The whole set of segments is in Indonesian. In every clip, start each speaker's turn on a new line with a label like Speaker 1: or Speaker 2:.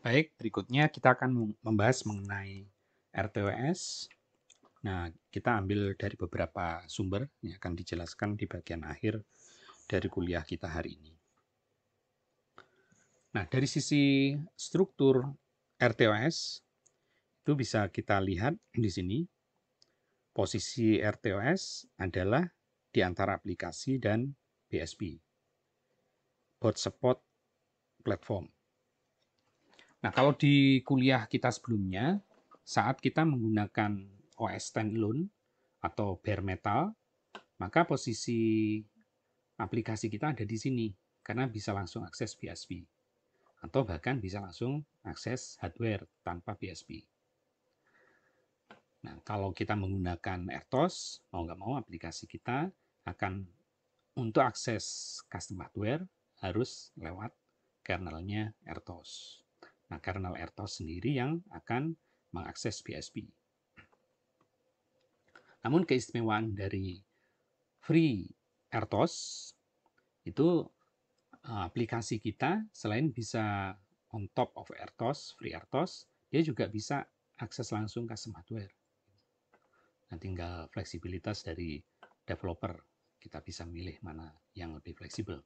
Speaker 1: Baik, berikutnya kita akan membahas mengenai RTOS. Nah, kita ambil dari beberapa sumber yang akan dijelaskan di bagian akhir dari kuliah kita hari ini. Nah, dari sisi struktur RTOS itu bisa kita lihat di sini. Posisi RTOS adalah di antara aplikasi dan BSP, Bot Support Platform. Nah, kalau di kuliah kita sebelumnya, saat kita menggunakan OS standalone atau bare metal, maka posisi aplikasi kita ada di sini, karena bisa langsung akses BSP, atau bahkan bisa langsung akses hardware tanpa BSP. Nah, kalau kita menggunakan RTOS, mau nggak mau aplikasi kita akan untuk akses custom hardware harus lewat kernelnya RTOS. Nah, kernel RTOS sendiri yang akan mengakses BSP. Namun keistimewaan dari free RTOS itu aplikasi kita selain bisa on top of RTOS, free RTOS, dia juga bisa akses langsung custom hardware. Nah, tinggal fleksibilitas dari developer. Kita bisa milih mana yang lebih fleksibel.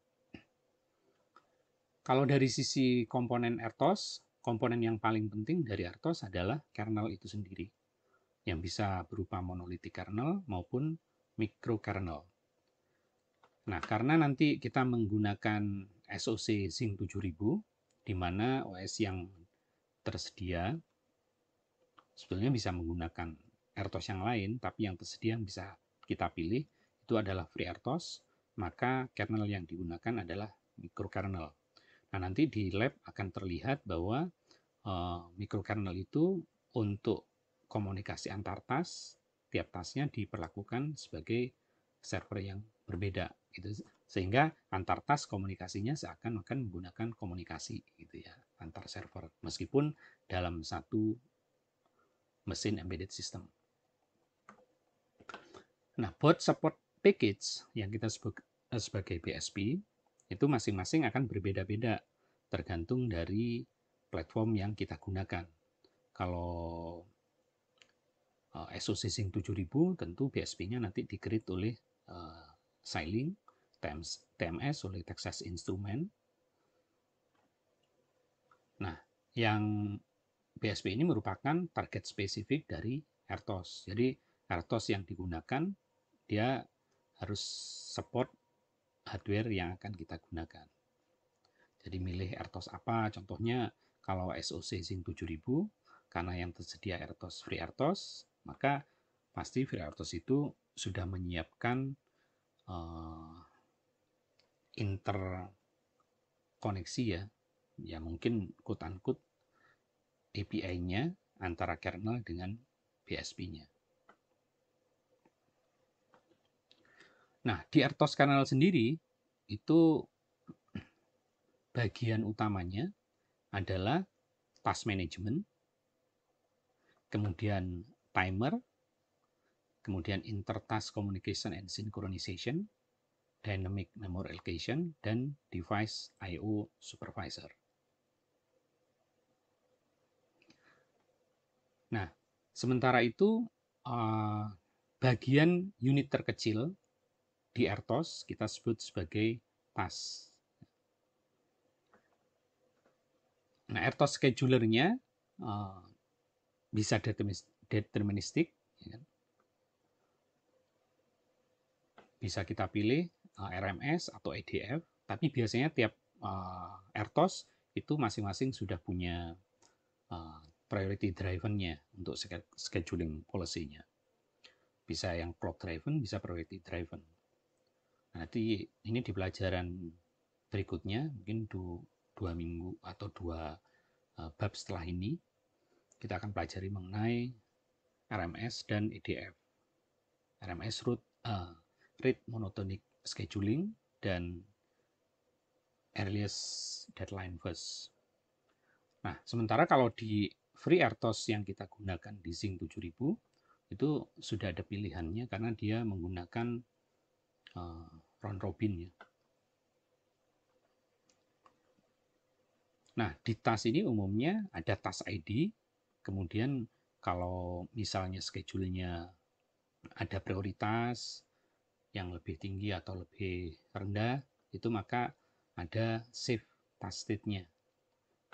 Speaker 1: Kalau dari sisi komponen RTOS, komponen yang paling penting dari RTOS adalah kernel itu sendiri, yang bisa berupa monolithic kernel maupun microkernel. Nah, karena nanti kita menggunakan SoC Zing 7000, di mana OS yang tersedia sebetulnya bisa menggunakan RTOS yang lain, tapi yang tersedia yang bisa kita pilih itu adalah free RTOS, maka kernel yang digunakan adalah microkernel. Nah, nanti di lab akan terlihat bahwa microkernel itu untuk komunikasi antar tas, tiap tasnya diperlakukan sebagai server yang berbeda, gitu. Sehingga antar tas komunikasinya seakan-akan menggunakan komunikasi, gitu ya, antar server, meskipun dalam satu mesin embedded system. Nah, bot support package yang kita sebut sebagai BSP itu masing-masing akan berbeda-beda tergantung dari platform yang kita gunakan. Kalau SoC Zing 7000 tentu BSP-nya nanti di-create oleh Xilinx, TMS oleh Texas Instruments. Nah, yang BSP ini merupakan target spesifik dari RTOS. Jadi RTOS yang digunakan dia harus support hardware yang akan kita gunakan. Jadi milih RTOS apa? Contohnya kalau SoC Zing 7000, karena yang tersedia RTOS free RTOS, maka pasti free RTOS itu sudah menyiapkan interkoneksi ya mungkin quote unquote API-nya antara kernel dengan BSP-nya. Nah, di RTOS kernel sendiri itu bagian utamanya adalah task management, kemudian timer, kemudian inter-task communication and synchronization, dynamic memory allocation, dan device I/O supervisor. Nah, sementara itu bagian unit terkecil di RTOS kita sebut sebagai task. Nah, RTOS schedulernya bisa deterministik, ya. Bisa kita pilih RMS atau EDF, tapi biasanya tiap RTOS itu masing-masing sudah punya priority driven-nya untuk scheduling policy-nya. Bisa yang clock driven, bisa priority driven. Nanti ini di pelajaran berikutnya, mungkin 2 minggu atau 2 bab setelah ini, kita akan pelajari mengenai RMS dan EDF. RMS Rate Monotonic Scheduling dan Earliest Deadline First. Nah, sementara kalau di free RTOS yang kita gunakan di Zing 7000 itu sudah ada pilihannya karena dia menggunakan round robin ya. Nah, di task ini umumnya ada task ID, kemudian kalau misalnya schedule-nya ada prioritas yang lebih tinggi atau lebih rendah, itu maka ada save task state-nya.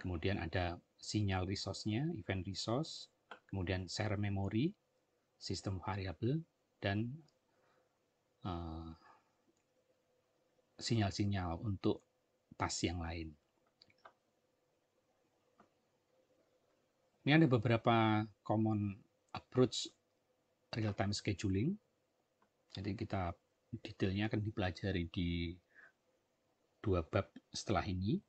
Speaker 1: Kemudian ada sinyal resource-nya, event resource, kemudian share memory, sistem variable, dan sinyal-sinyal untuk task yang lain. Ini ada beberapa common approach real-time scheduling. Jadi kita detailnya akan dipelajari di 2 bab setelah ini.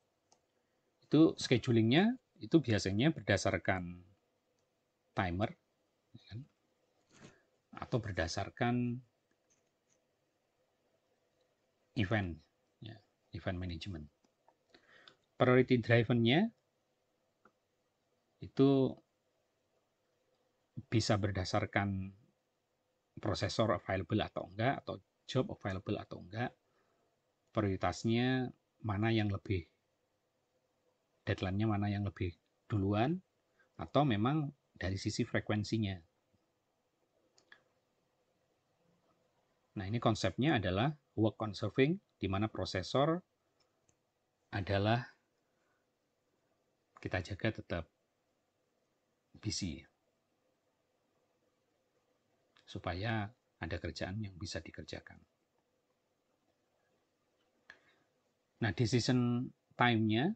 Speaker 1: Itu schedulingnya itu biasanya berdasarkan timer atau berdasarkan event, ya, event management. Priority driven-nya itu bisa berdasarkan prosesor available atau enggak, atau job available atau enggak, prioritasnya mana yang lebih, deadline-nya mana yang lebih duluan, atau memang dari sisi frekuensinya. Nah, ini konsepnya adalah work conserving, di mana prosesor adalah kita jaga tetap busy, supaya ada kerjaan yang bisa dikerjakan. Nah, decision time-nya,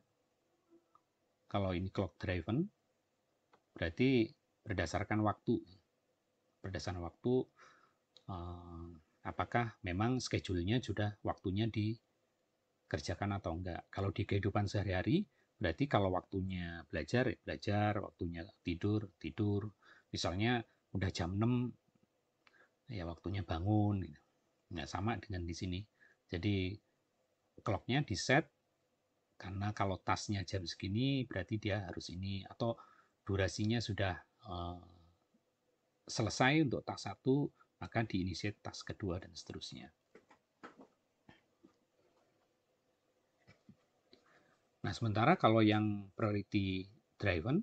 Speaker 1: kalau ini clock driven, berarti berdasarkan waktu. Berdasarkan waktu, apakah memang schedule-nya sudah waktunya dikerjakan atau enggak. Kalau di kehidupan sehari-hari, berarti kalau waktunya belajar, ya belajar, waktunya tidur, tidur. Misalnya udah jam 6, ya waktunya bangun. Nggak sama dengan di sini. Jadi clock-nya di set, karena kalau tasnya jam segini, berarti dia harus ini. Atau durasinya sudah selesai untuk task 1, maka diinitiate task kedua, dan seterusnya. Nah, sementara kalau yang priority driven,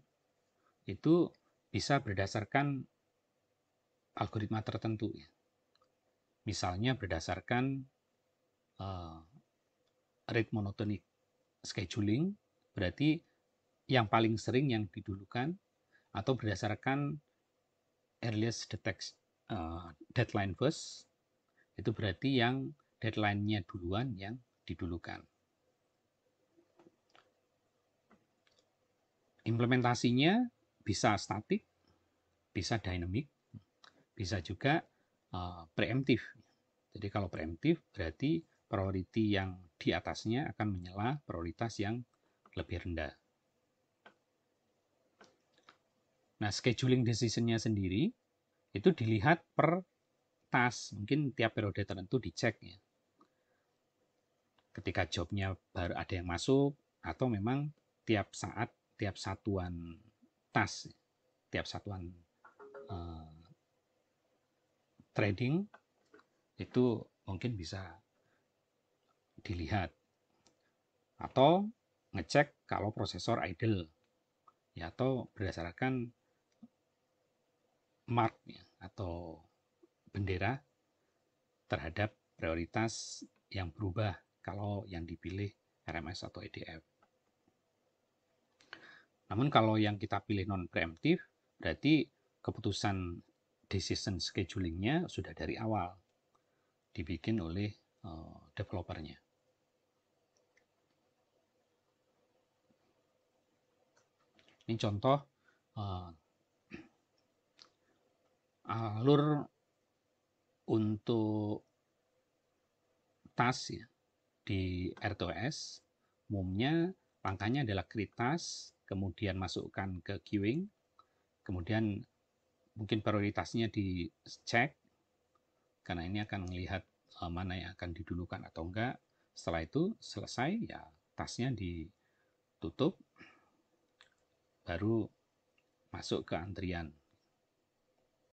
Speaker 1: itu bisa berdasarkan algoritma tertentu. Misalnya berdasarkan rate monotonic scheduling, berarti yang paling sering yang didulukan, atau berdasarkan earliest deadline first, itu berarti yang deadline-nya duluan yang didulukan. Implementasinya bisa statik, bisa dynamic, bisa juga preemptif. Jadi kalau preemptif berarti priority yang di atasnya akan menyela prioritas yang lebih rendah. Nah, scheduling decision-nya sendiri itu dilihat per task. Mungkin tiap periode tertentu dicek ya. Ketika jobnya baru ada yang masuk, atau memang tiap saat, tiap satuan task, tiap satuan trading itu mungkin bisa dilihat. Atau ngecek kalau prosesor idle, ya, atau berdasarkan mark ya, atau bendera terhadap prioritas yang berubah kalau yang dipilih RMS atau EDF. Namun kalau yang kita pilih non-preemptif, berarti keputusan decision schedulingnya sudah dari awal dibikin oleh developernya. Ini contoh alur untuk task ya, di RTOS. Umumnya langkahnya adalah create task, kemudian masukkan ke queuing, kemudian mungkin prioritasnya dicek, karena ini akan melihat mana yang akan didulukan atau enggak. Setelah itu selesai, ya tasknya ditutup, baru masuk ke antrian.